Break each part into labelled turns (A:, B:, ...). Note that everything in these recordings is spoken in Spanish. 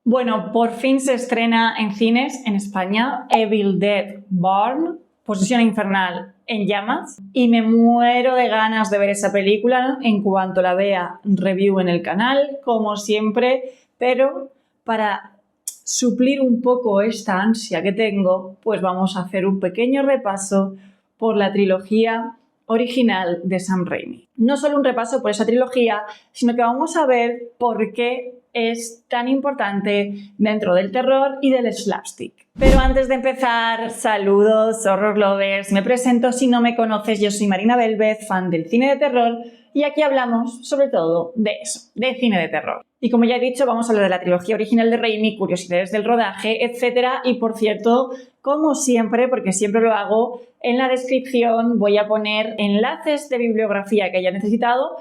A: Bueno, por fin se estrena en cines en España Evil Dead Burn, Posesión Infernal en llamas, y me muero de ganas de ver esa película en cuanto la vea. Review en el canal, como siempre, pero para suplir un poco esta ansia que tengo, pues vamos a hacer un pequeño repaso por la trilogía original de Sam Raimi. No solo un repaso por esa trilogía, sino que vamos a ver por qué es tan importante dentro del terror y del slapstick. Pero antes de empezar, saludos, horror lovers, me presento si no me conoces, yo soy Marina Belvez, fan del cine de terror, y aquí hablamos sobre todo de eso, de cine de terror. Y como ya he dicho, vamos a hablar de la trilogía original de Raimi, curiosidades del rodaje, etc. Y por cierto, como siempre, porque siempre lo hago, en la descripción voy a poner enlaces de bibliografía que haya necesitado,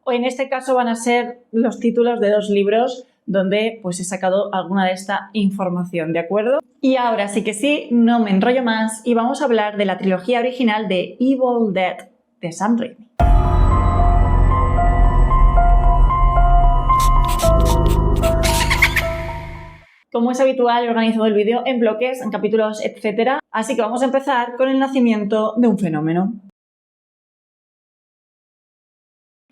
A: o en este caso van a ser los títulos de 2 libros donde pues he sacado alguna de esta información, ¿de acuerdo? Y ahora sí que sí, no me enrollo más y vamos a hablar de la trilogía original de Evil Dead de Sam Raimi. Como es habitual, he organizado el vídeo en bloques, en capítulos, etc. Así que vamos a empezar con el nacimiento de un fenómeno.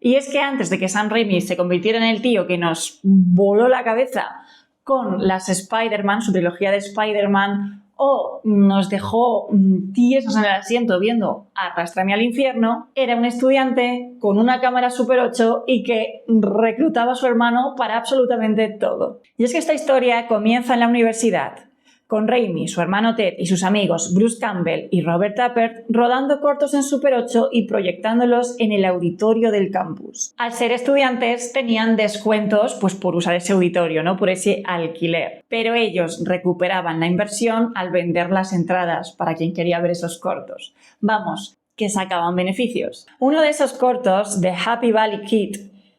A: Y es que antes de que Sam Raimi se convirtiera en el tío que nos voló la cabeza con las Spider-Man, su trilogía de Spider-Man, o nos dejó tiesos en el asiento viendo Arrástrame al infierno, era un estudiante con una cámara Super 8 y que reclutaba a su hermano para absolutamente todo. Y es que esta historia comienza en la universidad, con Raimi, su hermano Ted y sus amigos Bruce Campbell y Robert Tappert rodando cortos en Super 8 y proyectándolos en el auditorio del campus. Al ser estudiantes tenían descuentos pues por usar ese auditorio, ¿no? Por ese alquiler. Pero ellos recuperaban la inversión al vender las entradas para quien quería ver esos cortos. Vamos, que sacaban beneficios. Uno de esos cortos, The Happy Valley Kid,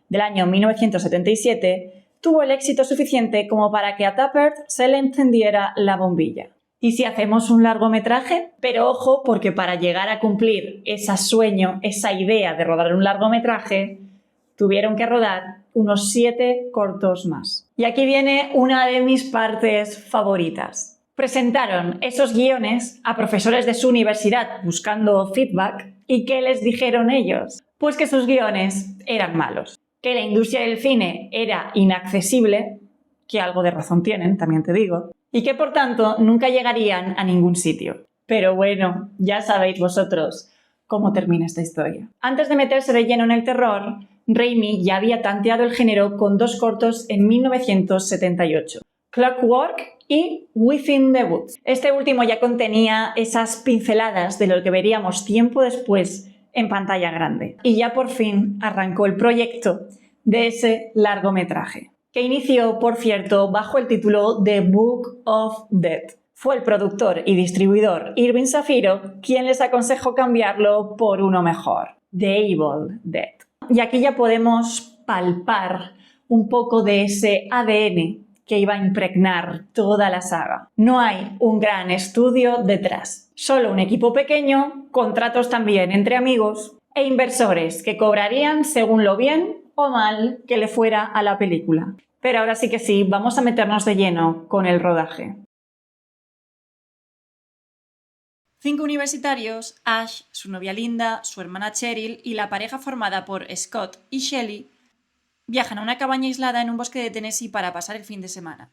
A: del año 1977, tuvo el éxito suficiente como para que a Tappert se le encendiera la bombilla. ¿Y si hacemos un largometraje? Pero ojo, porque para llegar a cumplir ese sueño, esa idea de rodar un largometraje, tuvieron que rodar unos 7 cortos más. Y aquí viene una de mis partes favoritas. Presentaron esos guiones a profesores de su universidad buscando feedback, ¿y qué les dijeron ellos? Pues que sus guiones eran malos, que la industria del cine era inaccesible, que algo de razón tienen, también te digo, y que por tanto nunca llegarían a ningún sitio. Pero bueno, ya sabéis vosotros cómo termina esta historia. Antes de meterse de lleno en el terror, Raimi ya había tanteado el género con 2 cortos en 1978, Clockwork y Within the Woods. Este último ya contenía esas pinceladas de lo que veríamos tiempo después en pantalla grande. Y ya por fin arrancó el proyecto de ese largometraje, que inició, por cierto, bajo el título The Book of Dead. Fue el productor y distribuidor Irving Zafiro quien les aconsejó cambiarlo por uno mejor, The Evil Dead. Y aquí ya podemos palpar un poco de ese ADN que iba a impregnar toda la saga. No hay un gran estudio detrás, solo un equipo pequeño, contratos también entre amigos e inversores que cobrarían según lo bien o mal que le fuera a la película. Pero ahora sí que sí, vamos a meternos de lleno con el rodaje. 5 universitarios, Ash, su novia Linda, su hermana Cheryl y la pareja formada por Scott y Shelley viajan a una cabaña aislada en un bosque de Tennessee para pasar el fin de semana.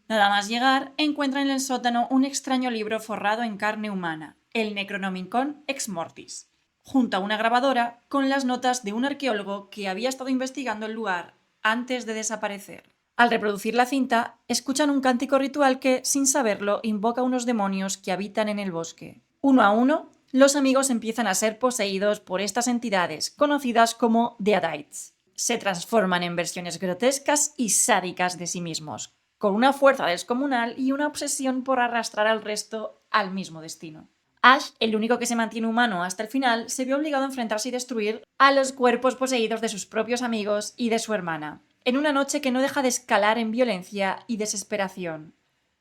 A: Nada más llegar, encuentran en el sótano un extraño libro forrado en carne humana, el Necronomicon Ex Mortis, junto a una grabadora con las notas de un arqueólogo que había estado investigando el lugar antes de desaparecer. Al reproducir la cinta, escuchan un cántico ritual que, sin saberlo, invoca a unos demonios que habitan en el bosque. Uno a uno, los amigos empiezan a ser poseídos por estas entidades, conocidas como Deadites. Se transforman en versiones grotescas y sádicas de sí mismos, con una fuerza descomunal y una obsesión por arrastrar al resto al mismo destino. Ash, el único que se mantiene humano hasta el final, se vio obligado a enfrentarse y destruir a los cuerpos poseídos de sus propios amigos y de su hermana, en una noche que no deja de escalar en violencia y desesperación.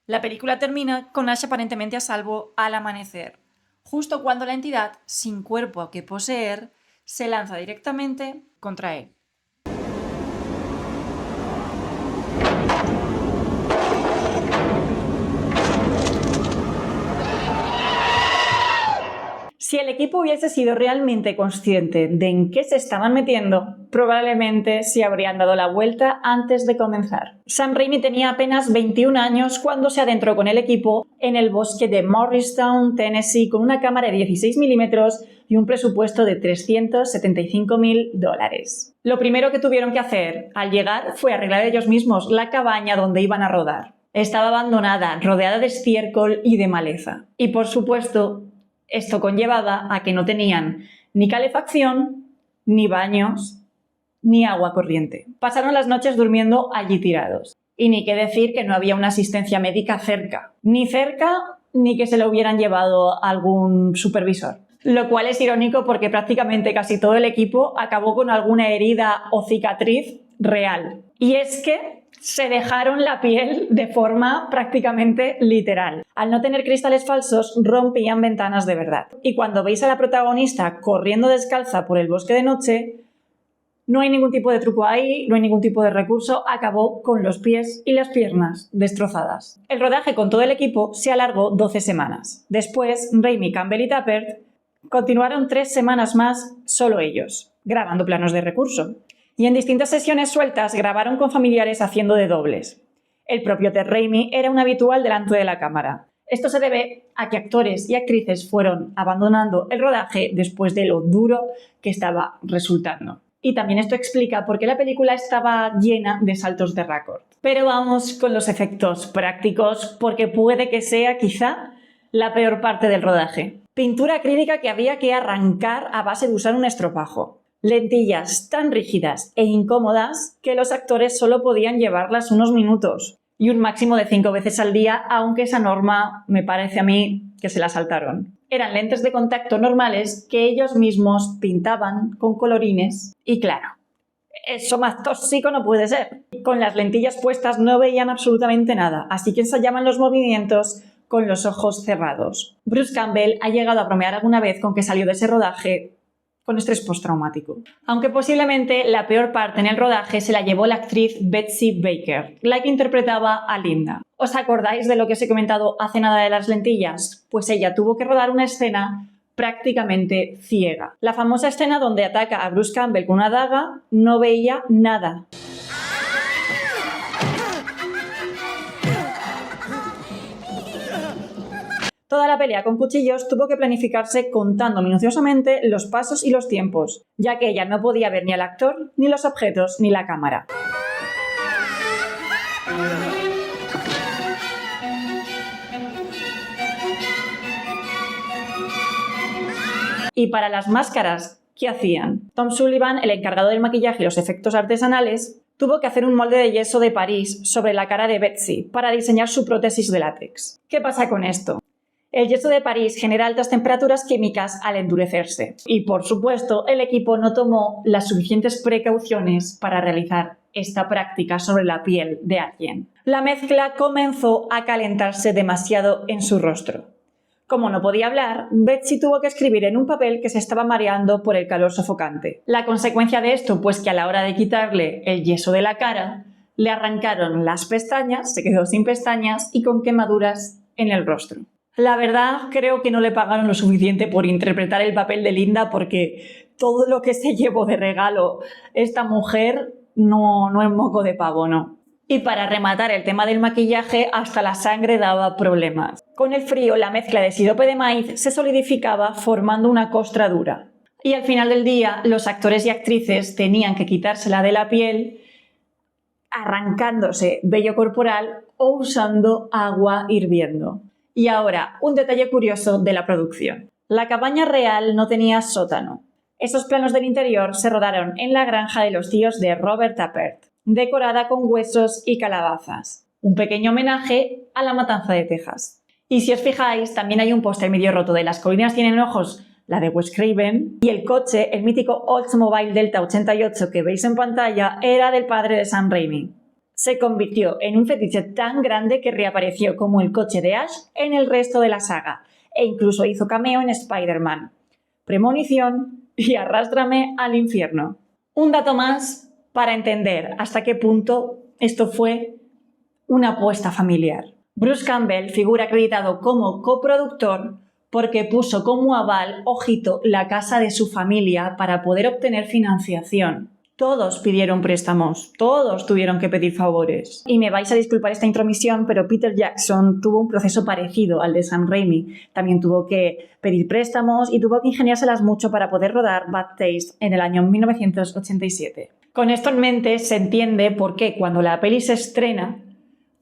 A: La película termina con Ash aparentemente a salvo al amanecer, justo cuando la entidad, sin cuerpo que poseer, se lanza directamente contra él. Si el equipo hubiese sido realmente consciente de en qué se estaban metiendo, probablemente se habrían dado la vuelta antes de comenzar. Sam Raimi tenía apenas 21 años cuando se adentró con el equipo en el bosque de Morristown, Tennessee, con una cámara de 16 milímetros y un presupuesto de $375.000. Lo primero que tuvieron que hacer al llegar fue arreglar ellos mismos la cabaña donde iban a rodar. Estaba abandonada, rodeada de estiércol y de maleza. Y por supuesto, esto conllevaba a que no tenían ni calefacción, ni baños, ni agua corriente. Pasaron las noches durmiendo allí tirados. Y ni qué decir que no había una asistencia médica cerca. Ni que se lo hubieran llevado a algún supervisor. Lo cual es irónico porque prácticamente casi todo el equipo acabó con alguna herida o cicatriz real. Y es que se dejaron la piel de forma prácticamente literal. Al no tener cristales falsos, rompían ventanas de verdad. Y cuando veis a la protagonista corriendo descalza por el bosque de noche, no hay ningún tipo de truco ahí, no hay ningún tipo de recurso, acabó con los pies y las piernas destrozadas. El rodaje con todo el equipo se alargó 12 semanas. Después, Raimi, Campbell y Tappert continuaron 3 semanas más solo ellos, grabando planos de recurso. Y en distintas sesiones sueltas grabaron con familiares haciendo de dobles. El propio Ted Raimi era un habitual delante de la cámara. Esto se debe a que actores y actrices fueron abandonando el rodaje después de lo duro que estaba resultando. Y también esto explica por qué la película estaba llena de saltos de récord. Pero vamos con los efectos prácticos, porque puede que sea quizá la peor parte del rodaje. Pintura acrílica que había que arrancar a base de usar un estropajo. Lentillas tan rígidas e incómodas que los actores solo podían llevarlas unos minutos. Y un máximo de 5 veces al día, aunque esa norma me parece a mí que se la saltaron. Eran lentes de contacto normales que ellos mismos pintaban con colorines. Y claro, eso más tóxico no puede ser. Con las lentillas puestas no veían absolutamente nada, así que ensayaban los movimientos con los ojos cerrados. Bruce Campbell ha llegado a bromear alguna vez con que salió de ese rodaje con estrés postraumático. Aunque posiblemente la peor parte en el rodaje se la llevó la actriz Betsy Baker, la que interpretaba a Linda. ¿Os acordáis de lo que os he comentado hace nada de las lentillas? Pues ella tuvo que rodar una escena prácticamente ciega. La famosa escena donde ataca a Bruce Campbell con una daga, no veía nada. Toda la pelea con cuchillos tuvo que planificarse contando minuciosamente los pasos y los tiempos, ya que ella no podía ver ni al actor, ni los objetos, ni la cámara. Y para las máscaras, ¿qué hacían? Tom Sullivan, el encargado del maquillaje y los efectos artesanales, tuvo que hacer un molde de yeso de París sobre la cara de Betsy para diseñar su prótesis de látex. ¿Qué pasa con esto? El yeso de París genera altas temperaturas químicas al endurecerse. Y, por supuesto, el equipo no tomó las suficientes precauciones para realizar esta práctica sobre la piel de alguien. La mezcla comenzó a calentarse demasiado en su rostro. Como no podía hablar, Betsy tuvo que escribir en un papel que se estaba mareando por el calor sofocante. La consecuencia de esto, pues que a la hora de quitarle el yeso de la cara, le arrancaron las pestañas, se quedó sin pestañas y con quemaduras en el rostro. La verdad, creo que no le pagaron lo suficiente por interpretar el papel de Linda, porque todo lo que se llevó de regalo esta mujer no es moco de pavo, no. Y para rematar el tema del maquillaje, hasta la sangre daba problemas. Con el frío, la mezcla de sirope de maíz se solidificaba formando una costra dura. Y al final del día, los actores y actrices tenían que quitársela de la piel arrancándose vello corporal o usando agua hirviendo. Y ahora, un detalle curioso de la producción. La cabaña real no tenía sótano. Esos planos del interior se rodaron en la granja de los tíos de Robert Tappert, decorada con huesos y calabazas. Un pequeño homenaje a la matanza de Texas. Y si os fijáis, también hay un póster medio roto de Las colinas tienen ojos, la de Wes Craven, y el coche, el mítico Oldsmobile Delta 88 que veis en pantalla, era del padre de Sam Raimi. Se convirtió en un fetiche tan grande que reapareció como el coche de Ash en el resto de la saga, e incluso hizo cameo en Spider-Man. Premonición y arrástrame al infierno. Un dato más para entender hasta qué punto esto fue una apuesta familiar. Bruce Campbell figura acreditado como coproductor porque puso como aval, ojito, la casa de su familia para poder obtener financiación. Todos pidieron préstamos, todos tuvieron que pedir favores. Y me vais a disculpar esta intromisión, pero Peter Jackson tuvo un proceso parecido al de Sam Raimi. También tuvo que pedir préstamos y tuvo que ingeniárselas mucho para poder rodar Bad Taste en el año 1987. Con esto en mente se entiende por qué cuando la peli se estrena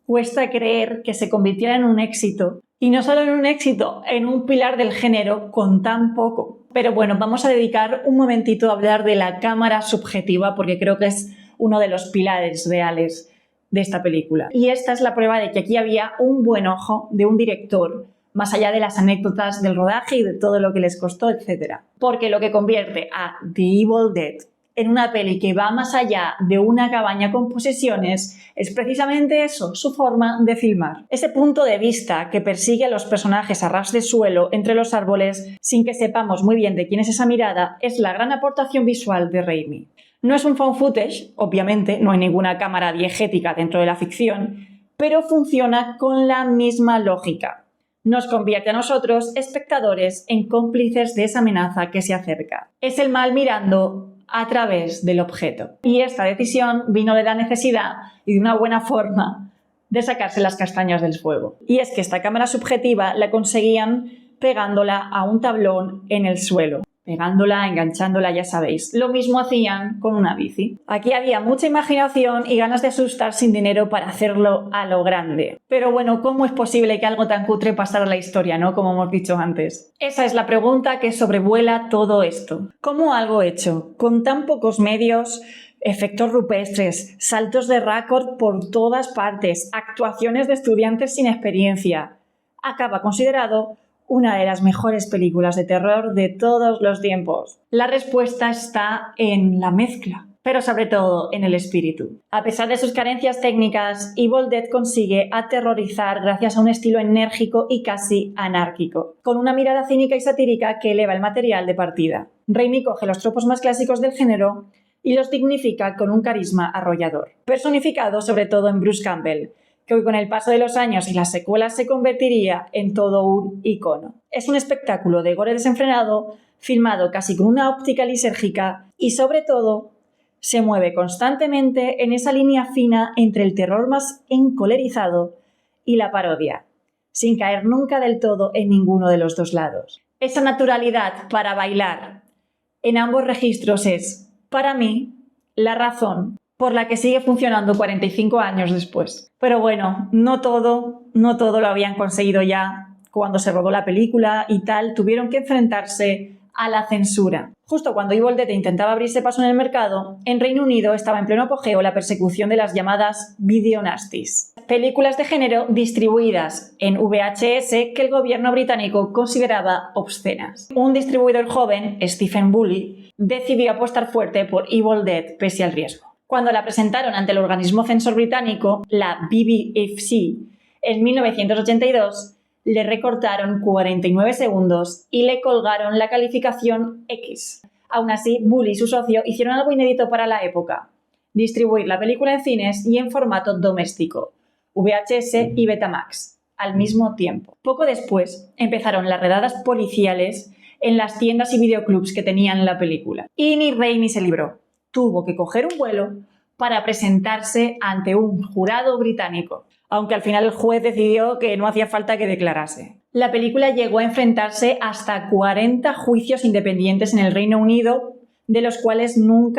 A: cuesta creer que se convirtiera en un éxito. Y no solo en un éxito, en un pilar del género con tan poco. Pero bueno, vamos a dedicar un momentito a hablar de la cámara subjetiva porque creo que es uno de los pilares reales de esta película. Y esta es la prueba de que aquí había un buen ojo de un director, más allá de las anécdotas del rodaje y de todo lo que les costó, etc. Porque lo que convierte a The Evil Dead en una peli que va más allá de una cabaña con posesiones es precisamente eso, su forma de filmar. Ese punto de vista que persigue a los personajes a ras de suelo entre los árboles sin que sepamos muy bien de quién es esa mirada es la gran aportación visual de Raimi. No es un found footage, obviamente, no hay ninguna cámara diegética dentro de la ficción, pero funciona con la misma lógica. Nos convierte a nosotros, espectadores, en cómplices de esa amenaza que se acerca. Es el mal mirando a través del objeto. Y esta decisión vino de la necesidad y de una buena forma de sacarse las castañas del fuego. Y es que esta cámara subjetiva la conseguían pegándola a un tablón en el suelo. Pegándola, enganchándola, ya sabéis. Lo mismo hacían con una bici. Aquí había mucha imaginación y ganas de asustar sin dinero para hacerlo a lo grande. Pero bueno, ¿cómo es posible que algo tan cutre pasara a la historia, no? Como hemos dicho antes. Esa es la pregunta que sobrevuela todo esto. ¿Cómo algo hecho con tan pocos medios, efectos rupestres, saltos de récord por todas partes, actuaciones de estudiantes sin experiencia, acaba considerado una de las mejores películas de terror de todos los tiempos? La respuesta está en la mezcla, pero sobre todo en el espíritu. A pesar de sus carencias técnicas, Evil Dead consigue aterrorizar gracias a un estilo enérgico y casi anárquico, con una mirada cínica y satírica que eleva el material de partida. Raimi coge los tropos más clásicos del género y los dignifica con un carisma arrollador, personificado sobre todo en Bruce Campbell, que hoy con el paso de los años y las secuelas se convertiría en todo un icono. Es un espectáculo de gore desenfrenado, filmado casi con una óptica lisérgica y sobre todo se mueve constantemente en esa línea fina entre el terror más encolerizado y la parodia, sin caer nunca del todo en ninguno de los dos lados. Esa naturalidad para bailar en ambos registros es, para mí, la razón por la que sigue funcionando 45 años después. Pero bueno, no todo lo habían conseguido ya cuando se rodó la película y tal, tuvieron que enfrentarse a la censura. Justo cuando Evil Dead intentaba abrirse paso en el mercado, en Reino Unido estaba en pleno apogeo la persecución de las llamadas video nasties, películas de género distribuidas en VHS que el gobierno británico consideraba obscenas. Un distribuidor joven, Stephen Bully, decidió apostar fuerte por Evil Dead pese al riesgo. Cuando la presentaron ante el organismo censor británico, la BBFC, en 1982, le recortaron 49 segundos y le colgaron la calificación X. Aún así, Bully y su socio hicieron algo inédito para la época: distribuir la película en cines y en formato doméstico, VHS y Betamax, al mismo tiempo. Poco después, empezaron las redadas policiales en las tiendas y videoclubs que tenían la película. Y ni Raimi se libró. Tuvo que coger un vuelo para presentarse ante un jurado británico, aunque al final el juez decidió que no hacía falta que declarase. La película llegó a enfrentarse hasta 40 juicios independientes en el Reino Unido, de los cuales no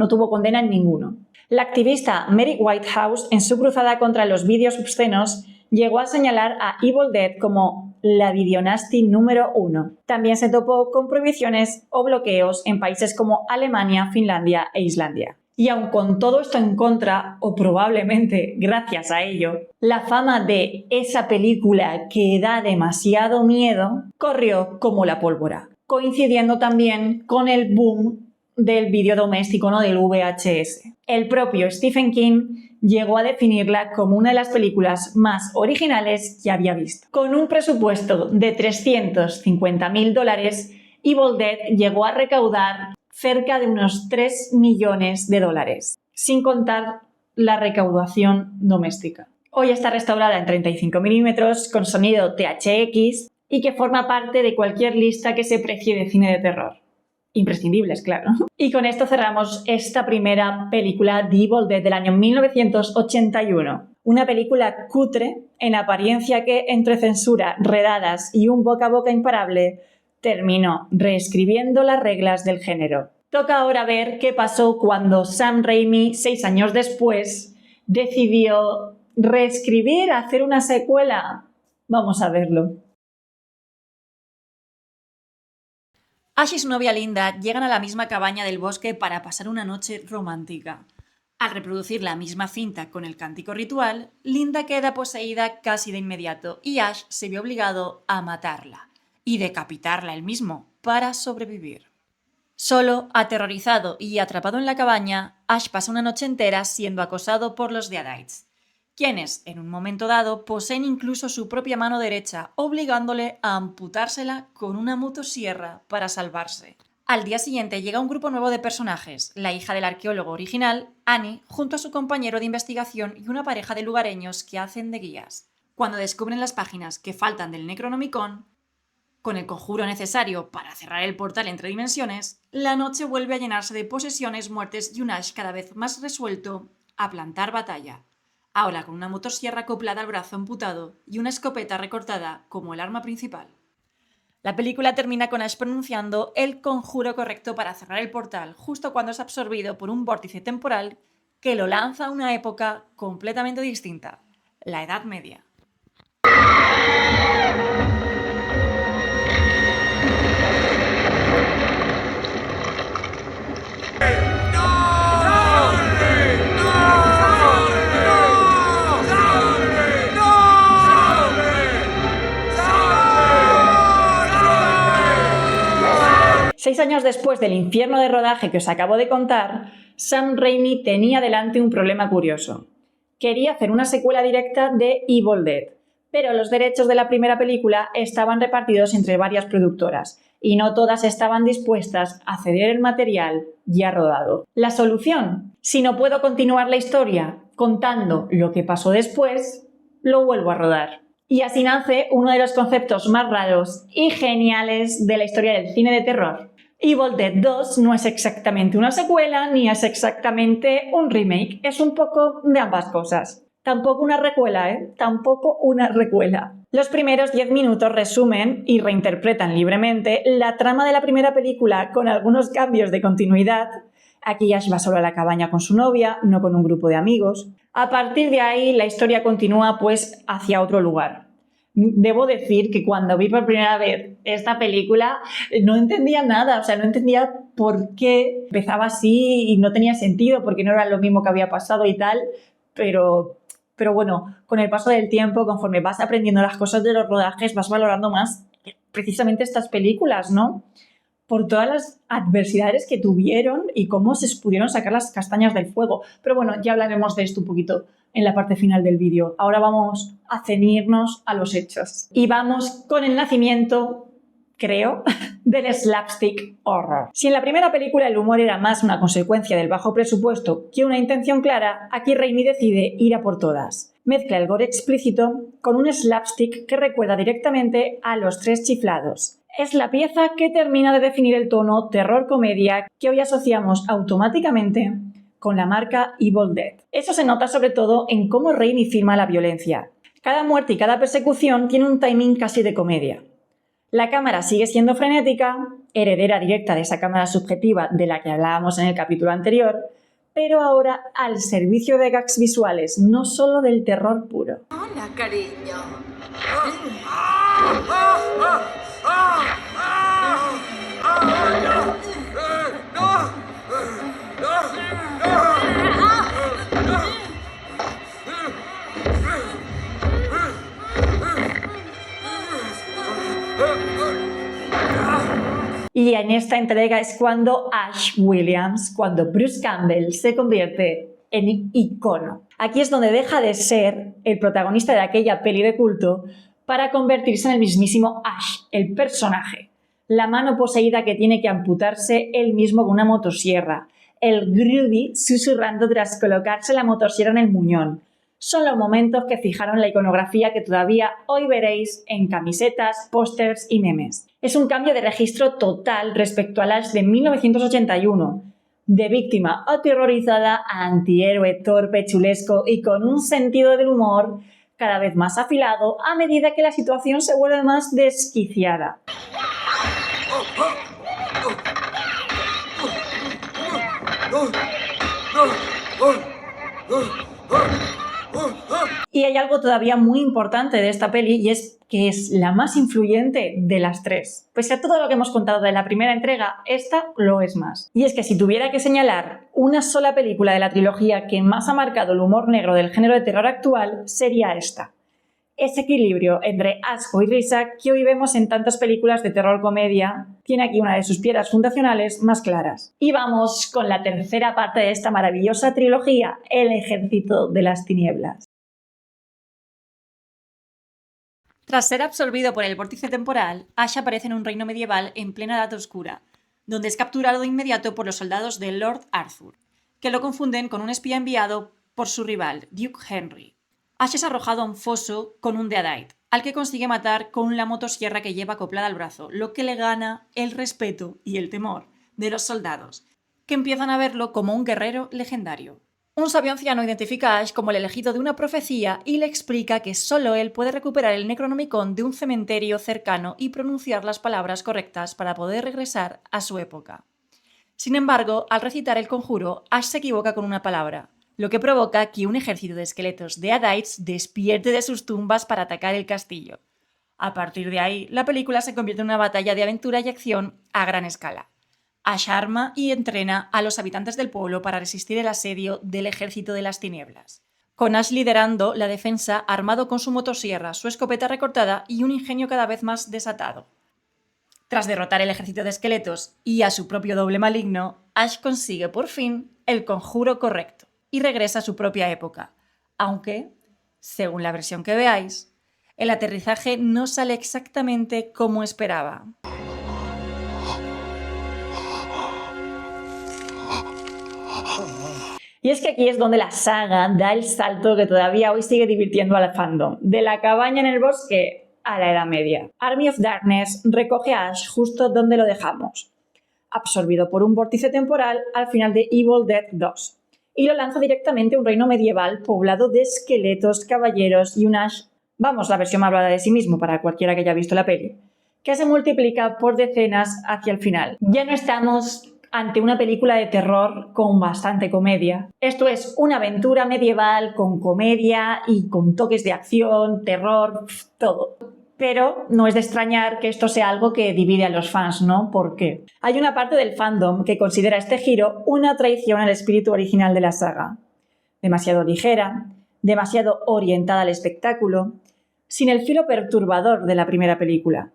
A: tuvo condena en ninguno. La activista Mary Whitehouse, en su cruzada contra los vídeos obscenos, llegó a señalar a Evil Dead como la videonasty número 1. También se topó con prohibiciones o bloqueos en países como Alemania, Finlandia e Islandia. Y aun con todo esto en contra, o probablemente gracias a ello, la fama de esa película que da demasiado miedo corrió como la pólvora, coincidiendo también con el boom del vídeo doméstico, ¿no?, del VHS. El propio Stephen King llegó a definirla como una de las películas más originales que había visto. Con un presupuesto de $350.000, Evil Dead llegó a recaudar cerca de unos $3 millones, sin contar la recaudación doméstica. Hoy está restaurada en 35 mm con sonido THX y que forma parte de cualquier lista que se precie de cine de terror. Imprescindibles, claro. Y con esto cerramos esta primera película, The Evil Dead, del año 1981. Una película cutre, en apariencia, que entre censura, redadas y un boca a boca imparable, terminó reescribiendo las reglas del género. Toca ahora ver qué pasó cuando Sam Raimi, 6 años después, decidió reescribir, hacer una secuela. Vamos a verlo. Ash y su novia Linda llegan a la misma cabaña del bosque para pasar una noche romántica. Al reproducir la misma cinta con el cántico ritual, Linda queda poseída casi de inmediato y Ash se ve obligado a matarla y decapitarla él mismo para sobrevivir. Solo, aterrorizado y atrapado en la cabaña, Ash pasa una noche entera siendo acosado por los Deadites, quienes, en un momento dado, poseen incluso su propia mano derecha, obligándole a amputársela con una motosierra para salvarse. Al día siguiente llega un grupo nuevo de personajes, la hija del arqueólogo original, Annie, junto a su compañero de investigación y una pareja de lugareños que hacen de guías. Cuando descubren las páginas que faltan del Necronomicon, con el conjuro necesario para cerrar el portal entre dimensiones, la noche vuelve a llenarse de posesiones, muertes y un Ash cada vez más resuelto a plantar batalla. Ahora con una motosierra acoplada al brazo amputado y una escopeta recortada como el arma principal. La película termina con Ash pronunciando el conjuro correcto para cerrar el portal justo cuando es absorbido por un vórtice temporal que lo lanza a una época completamente distinta, la Edad Media. Seis años después del infierno de rodaje que os acabo de contar, Sam Raimi tenía delante un problema curioso. Quería hacer una secuela directa de Evil Dead, pero los derechos de la primera película estaban repartidos entre varias productoras y no todas estaban dispuestas a ceder el material ya rodado. La solución: si no puedo continuar la historia contando lo que pasó después, lo vuelvo a rodar. Y así nace uno de los conceptos más raros y geniales de la historia del cine de terror. Evil Dead 2 no es exactamente una secuela ni es exactamente un remake, es un poco de ambas cosas. Tampoco una recuela, Tampoco una recuela. Los primeros 10 minutos resumen y reinterpretan libremente la trama de la primera película con algunos cambios de continuidad. Aquí Ash va solo a la cabaña con su novia, no con un grupo de amigos. A partir de ahí la historia continúa pues hacia otro lugar. Debo decir que cuando vi por primera vez esta película no entendía nada, no entendía por qué empezaba así y no tenía sentido, porque no era lo mismo que había pasado y tal, pero bueno, con el paso del tiempo, conforme vas aprendiendo las cosas de los rodajes, vas valorando más precisamente estas películas, ¿no? Por todas las adversidades que tuvieron y cómo se pudieron sacar las castañas del fuego. Pero bueno, ya hablaremos de esto un poquito en la parte final del vídeo. Ahora vamos a ceñirnos a los hechos. Y vamos con el nacimiento, creo, del slapstick horror. Si en la primera película el humor era más una consecuencia del bajo presupuesto que una intención clara, aquí Raimi decide ir a por todas. Mezcla el gore explícito con un slapstick que recuerda directamente a Los Tres Chiflados. Es la pieza que termina de definir el tono terror-comedia que hoy asociamos automáticamente con la marca Evil Dead. Eso se nota sobre todo en cómo Raimi filma la violencia. Cada muerte y cada persecución tiene un timing casi de comedia. La cámara sigue siendo frenética, heredera directa de esa cámara subjetiva de la que hablábamos en el capítulo anterior, pero ahora al servicio de gags visuales, no solo del terror puro.
B: Hola, cariño.
A: Y en esta entrega es cuando Ash Williams, cuando Bruce Campbell se convierte en icono. Aquí es donde deja de ser el protagonista de aquella peli de culto para convertirse en el mismísimo Ash, el personaje. La mano poseída que tiene que amputarse él mismo con una motosierra. El Groovy susurrando tras colocarse la motosierra en el muñón. son los momentos que fijaron la iconografía que todavía hoy veréis en camisetas, pósters y memes. Es un cambio de registro total respecto al Ash de 1981, de víctima aterrorizada a antihéroe torpe, chulesco y con un sentido del humor cada vez más afilado a medida que la situación se vuelve más desquiciada. Y hay algo todavía muy importante de esta peli y es que es la más influyente de las tres. Pese a todo lo que hemos contado de la primera entrega, esta lo es más. Y es que si tuviera que señalar una sola película de la trilogía que más ha marcado el humor negro del género de terror actual, sería esta. Ese equilibrio entre asco y risa que hoy vemos en tantas películas de terror comedia tiene aquí una de sus piedras fundacionales más claras. Y vamos con la tercera parte de esta maravillosa trilogía, El Ejército de las Tinieblas. Tras ser absorbido por el vórtice temporal, Ash aparece en un reino medieval en plena Edad Oscura, donde es capturado de inmediato por los soldados de Lord Arthur, que lo confunden con un espía enviado por su rival, Duke Henry. Ash es arrojado a un foso con un Deadite, al que consigue matar con la motosierra que lleva acoplada al brazo, lo que le gana el respeto y el temor de los soldados, que empiezan a verlo como un guerrero legendario. Un sabio anciano identifica a Ash como el elegido de una profecía y le explica que solo él puede recuperar el Necronomicon de un cementerio cercano y pronunciar las palabras correctas para poder regresar a su época. Sin embargo, al recitar el conjuro, Ash se equivoca con una palabra, lo que provoca que un ejército de esqueletos Deadites despierte de sus tumbas para atacar el castillo. A partir de ahí, la película se convierte en una batalla de aventura y acción a gran escala. Ash arma y entrena a los habitantes del pueblo para resistir el asedio del Ejército de las Tinieblas, con Ash liderando la defensa armado con su motosierra, su escopeta recortada y un ingenio cada vez más desatado. Tras derrotar el ejército de esqueletos y a su propio doble maligno, Ash consigue por fin el conjuro correcto y regresa a su propia época, aunque, según la versión que veáis, el aterrizaje no sale exactamente como esperaba. Y es que aquí es donde la saga da el salto que todavía hoy sigue divirtiendo al fandom, de la cabaña en el bosque a la Edad Media. Army of Darkness recoge a Ash justo donde lo dejamos, absorbido por un vórtice temporal al final de Evil Dead 2, y lo lanza directamente a un reino medieval poblado de esqueletos, caballeros y un Ash, vamos, la versión hablada de sí mismo para cualquiera que haya visto la peli, que se multiplica por decenas hacia el final. Ya no estamos ante una película de terror con bastante comedia. Esto es una aventura medieval con comedia y con toques de acción, terror, todo. Pero no es de extrañar que esto sea algo que divide a los fans, ¿no? ¿Por qué? Hay una parte del fandom que considera este giro una traición al espíritu original de la saga. Demasiado ligera, demasiado orientada al espectáculo, sin el filo perturbador de la primera película.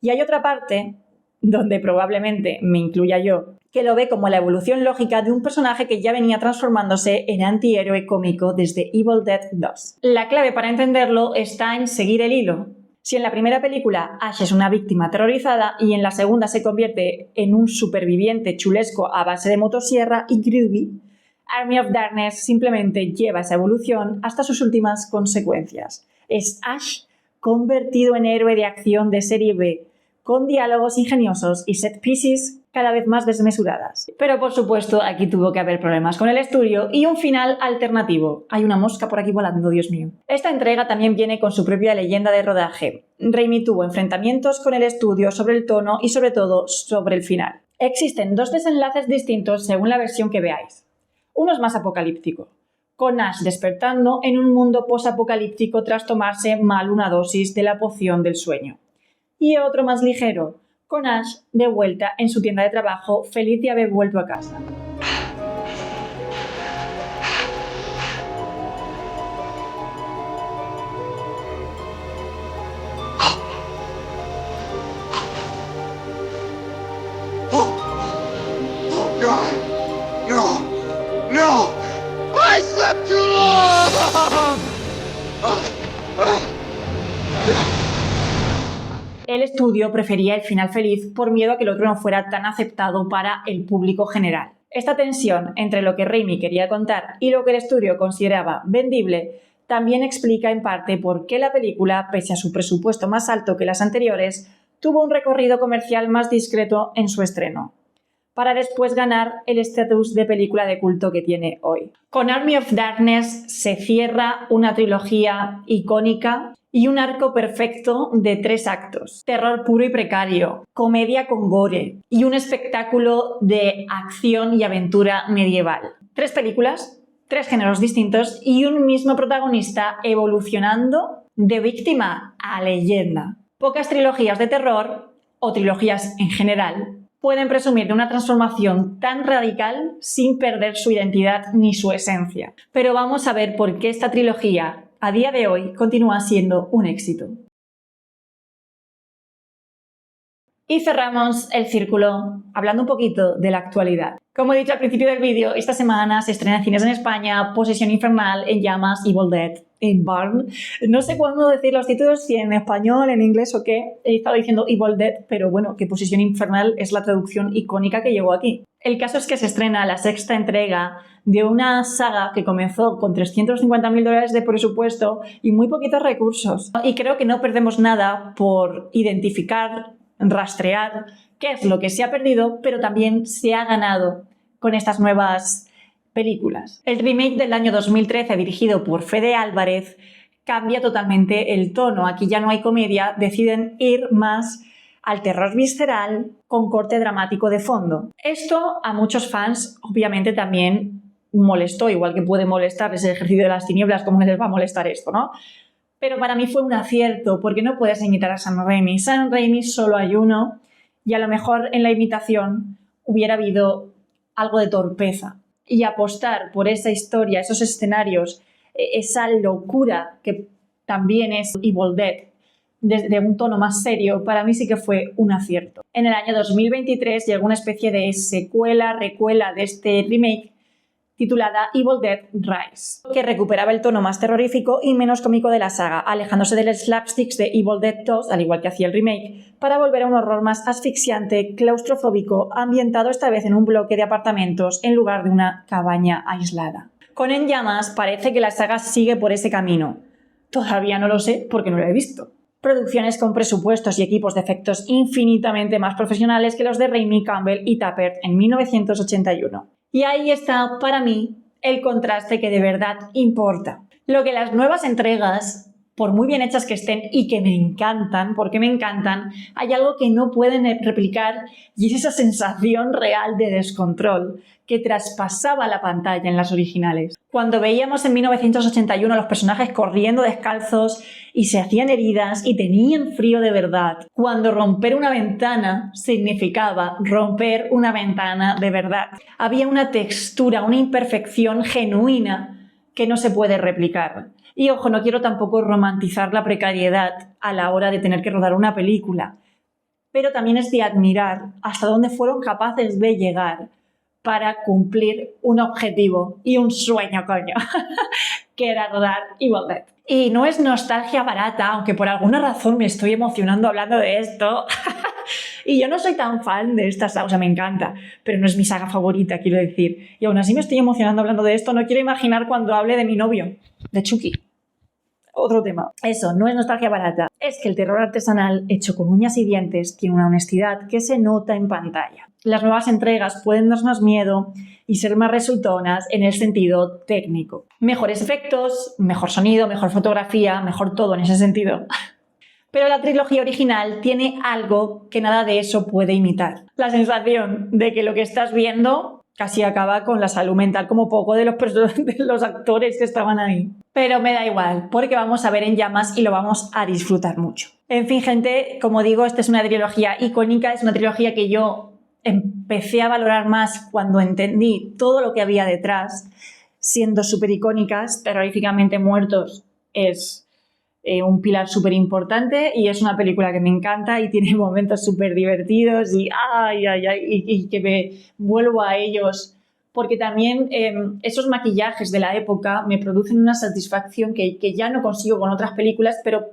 A: Y hay otra parte, donde probablemente me incluya yo, que lo ve como la evolución lógica de un personaje que ya venía transformándose en antihéroe cómico desde Evil Dead 2. La clave para entenderlo está en seguir el hilo. Si en la primera película Ash es una víctima aterrorizada y en la segunda se convierte en un superviviente chulesco a base de motosierra y groovy, Army of Darkness simplemente lleva esa evolución hasta sus últimas consecuencias. Es Ash convertido en héroe de acción de serie B, con diálogos ingeniosos y set pieces cada vez más desmesuradas. Pero por supuesto aquí tuvo que haber problemas con el estudio y un final alternativo. Hay una mosca por aquí volando, Dios mío. Esta entrega también viene con su propia leyenda de rodaje. Raimi tuvo enfrentamientos con el estudio sobre el tono y sobre todo sobre el final. Existen dos desenlaces distintos según la versión que veáis. Uno es más apocalíptico, con Ash despertando en un mundo posapocalíptico tras tomarse mal una dosis de la poción del sueño. Y otro más ligero, con Ash de vuelta en su tienda de trabajo, feliz de haber vuelto a casa.
B: Oh God! No! No! I slept too long!
A: El estudio prefería el final feliz por miedo a que el otro no fuera tan aceptado para el público general. Esta tensión entre lo que Raimi quería contar y lo que el estudio consideraba vendible también explica en parte por qué la película, pese a su presupuesto más alto que las anteriores, tuvo un recorrido comercial más discreto en su estreno, para después ganar el estatus de película de culto que tiene hoy. Con Army of Darkness se cierra una trilogía icónica y un arco perfecto de 3 actos: terror puro y precario, comedia con gore y un espectáculo de acción y aventura medieval. 3 películas, 3 géneros distintos y un mismo protagonista evolucionando de víctima a leyenda. Pocas trilogías de terror, o trilogías en general, pueden presumir de una transformación tan radical sin perder su identidad ni su esencia. Pero vamos a ver por qué esta trilogía, a día de hoy, continúa siendo un éxito. Y cerramos el círculo hablando un poquito de la actualidad. Como he dicho al principio del vídeo, esta semana se estrena en cines en España Posesión Infernal, En Llamas, Evil Dead, In Burn. No sé cuándo decir los títulos, si en español, en inglés o qué. He estado diciendo Evil Dead, pero bueno, que Posesión Infernal es la traducción icónica que llegó aquí. El caso es que se estrena la 6ª entrega de una saga que comenzó con $350.000 de presupuesto y muy poquitos recursos. Y creo que no perdemos nada por identificar, rastrear qué es lo que se ha perdido, pero también se ha ganado con estas nuevas películas. El remake del año 2013, dirigido por Fede Álvarez, cambia totalmente el tono. Aquí ya no hay comedia, deciden ir más al terror visceral con corte dramático de fondo. Esto a muchos fans obviamente también molestó, igual que puede molestar ese ejercicio de las tinieblas, como les va a molestar esto, ¿no? Pero para mí fue un acierto, porque no puedes imitar a Sam Raimi. Sam Raimi solo hay uno, y a lo mejor en la imitación hubiera habido algo de torpeza. Y apostar por esa historia, esos escenarios, esa locura que también es Evil Dead, desde un tono más serio, para mí sí que fue un acierto. En el año 2023 llegó una especie de recuela de este remake, titulada Evil Dead Rise, que recuperaba el tono más terrorífico y menos cómico de la saga, alejándose del slapsticks de Evil Dead 2, al igual que hacía el remake, para volver a un horror más asfixiante, claustrofóbico, ambientado esta vez en un bloque de apartamentos en lugar de una cabaña aislada. Con En Llamas parece que la saga sigue por ese camino. Todavía no lo sé porque no lo he visto. Producciones con presupuestos y equipos de efectos infinitamente más profesionales que los de Raimi, Campbell y Tappert en 1981. Y ahí está, para mí, el contraste que de verdad importa. Lo que las nuevas entregas, por muy bien hechas que estén y que me encantan, porque me encantan, hay algo que no pueden replicar y es esa sensación real de descontrol que traspasaba la pantalla en las originales. Cuando veíamos en 1981 a los personajes corriendo descalzos y se hacían heridas y tenían frío de verdad. Cuando romper una ventana significaba romper una ventana de verdad. Había una textura, una imperfección genuina que no se puede replicar. Y ojo, no quiero tampoco romantizar la precariedad a la hora de tener que rodar una película, pero también es de admirar hasta dónde fueron capaces de llegar para cumplir un objetivo y un sueño, coño, que era rodar Evil Dead. Y no es nostalgia barata, aunque por alguna razón me estoy emocionando hablando de esto. Y yo no soy tan fan de esta saga, o sea, me encanta, pero no es mi saga favorita, quiero decir. Y aún así me estoy emocionando hablando de esto. No quiero imaginar cuando hable de mi novio, de Chucky. Otro tema. Eso, no es nostalgia barata. Es que el terror artesanal, hecho con uñas y dientes, tiene una honestidad que se nota en pantalla. Las nuevas entregas pueden darnos más miedo y ser más resultonas en el sentido técnico. Mejores efectos, mejor sonido, mejor fotografía, mejor todo en ese sentido. Pero la trilogía original tiene algo que nada de eso puede imitar. La sensación de que lo que estás viendo casi acaba con la salud mental como poco de los actores que estaban ahí. Pero me da igual, porque vamos a ver En Llamas y lo vamos a disfrutar mucho. En fin, gente, como digo, esta es una trilogía icónica, es una trilogía que yo empecé a valorar más cuando entendí todo lo que había detrás, siendo súper icónicas. Terroríficamente Muertos es un pilar súper importante y es una película que me encanta y tiene momentos súper divertidos y y que me vuelvo a ellos, porque también esos maquillajes de la época me producen una satisfacción que ya no consigo con otras películas, pero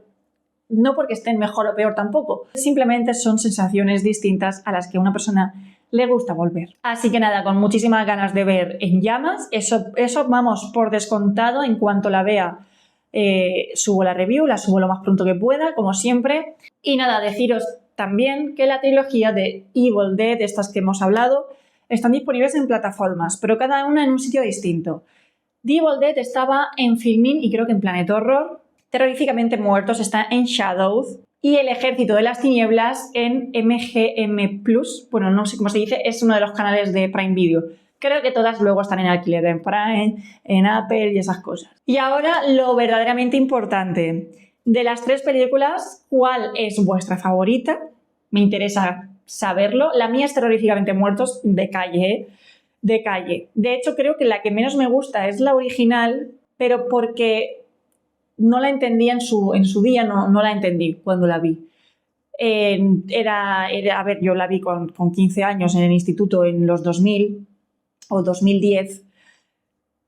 A: no porque estén mejor o peor tampoco, simplemente son sensaciones distintas a las que una persona le gusta volver. Así que nada, con muchísimas ganas de ver En Llamas. Eso vamos por descontado. En cuanto la vea, subo la review, la subo lo más pronto que pueda, como siempre. Y nada, deciros también que la trilogía de Evil Dead, estas que hemos hablado, están disponibles en plataformas, pero cada una en un sitio distinto. The Evil Dead estaba en Filmin y creo que en Planet Horror. Terroríficamente Muertos está en Shadows. Y El Ejército de las Tinieblas en MGM+. Bueno, no sé cómo se dice, es uno de los canales de Prime Video. Creo que todas luego están en alquiler en Prime, en Apple y esas cosas. Y ahora lo verdaderamente importante. De las 3 películas, ¿cuál es vuestra favorita? Me interesa saberlo. La mía es Terroríficamente Muertos, de calle, ¿eh? De calle. De hecho, creo que la que menos me gusta es la original, pero porque no la entendí en su día, no la entendí cuando la vi. A ver, yo la vi con 15 años en el instituto en los 2000 o 2010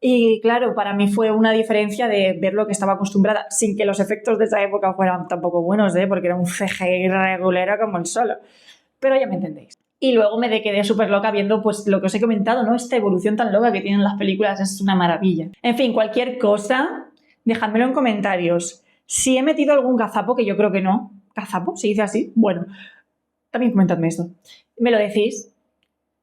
A: y claro, para mí fue una diferencia de ver lo que estaba acostumbrada, sin que los efectos de esa época fueran tampoco buenos, porque era un CGI regulero como el solo, pero ya me entendéis. Y luego me quedé súper loca viendo pues lo que os he comentado, ¿no? Esta evolución tan loca que tienen las películas es una maravilla. En fin, cualquier cosa, dejadmelo en comentarios. Si he metido algún gazapo, que yo creo que no. ¿Gazapo? ¿Se dice así? Bueno, también comentadme esto. Me lo decís.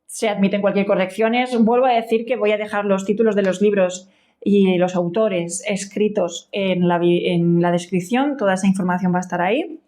A: Se admiten cualquier correcciones. Vuelvo a decir que voy a dejar los títulos de los libros y los autores escritos en la descripción. Toda esa información va a estar ahí.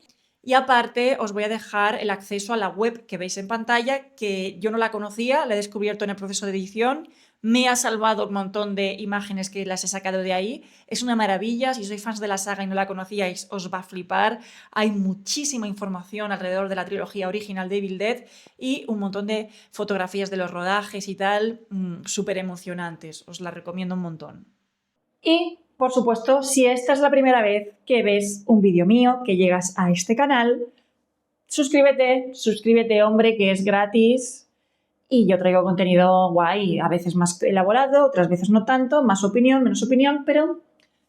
A: Y aparte os voy a dejar el acceso a la web que veis en pantalla, que yo no la conocía, la he descubierto en el proceso de edición. Me ha salvado un montón de imágenes que las he sacado de ahí. Es una maravilla. Si sois fans de la saga y no la conocíais, os va a flipar. Hay muchísima información alrededor de la trilogía original de Evil Dead y un montón de fotografías de los rodajes y tal, súper emocionantes. Os la recomiendo un montón. Y, por supuesto, si esta es la primera vez que ves un vídeo mío, que llegas a este canal, suscríbete, hombre, que es gratis. Y yo traigo contenido guay, a veces más elaborado, otras veces no tanto, más opinión, menos opinión, pero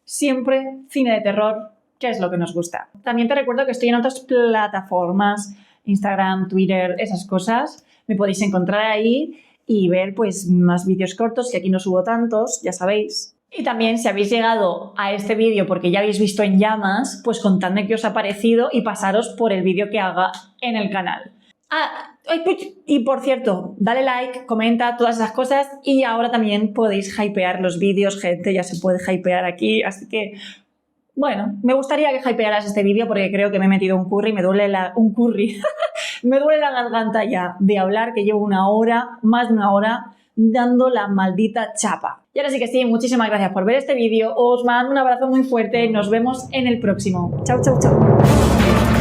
A: siempre cine de terror, que es lo que nos gusta. También te recuerdo que estoy en otras plataformas, Instagram, Twitter, esas cosas. Me podéis encontrar ahí y ver pues más vídeos cortos, que aquí no subo tantos, ya sabéis. Y también si habéis llegado a este vídeo porque ya habéis visto En Llamas, pues contadme qué os ha parecido y pasaros por el vídeo que haga en el canal. Y por cierto, dale like, comenta, todas esas cosas y ahora también podéis hypear los vídeos, gente, ya se puede hypear aquí, así que bueno, me gustaría que hypearas este vídeo porque creo que me he metido un curry, me duele la garganta ya de hablar, que llevo más de una hora dando la maldita chapa. Y ahora sí que sí, muchísimas gracias por ver este vídeo, os mando un abrazo muy fuerte, nos vemos en el próximo. Chao, chao, chao.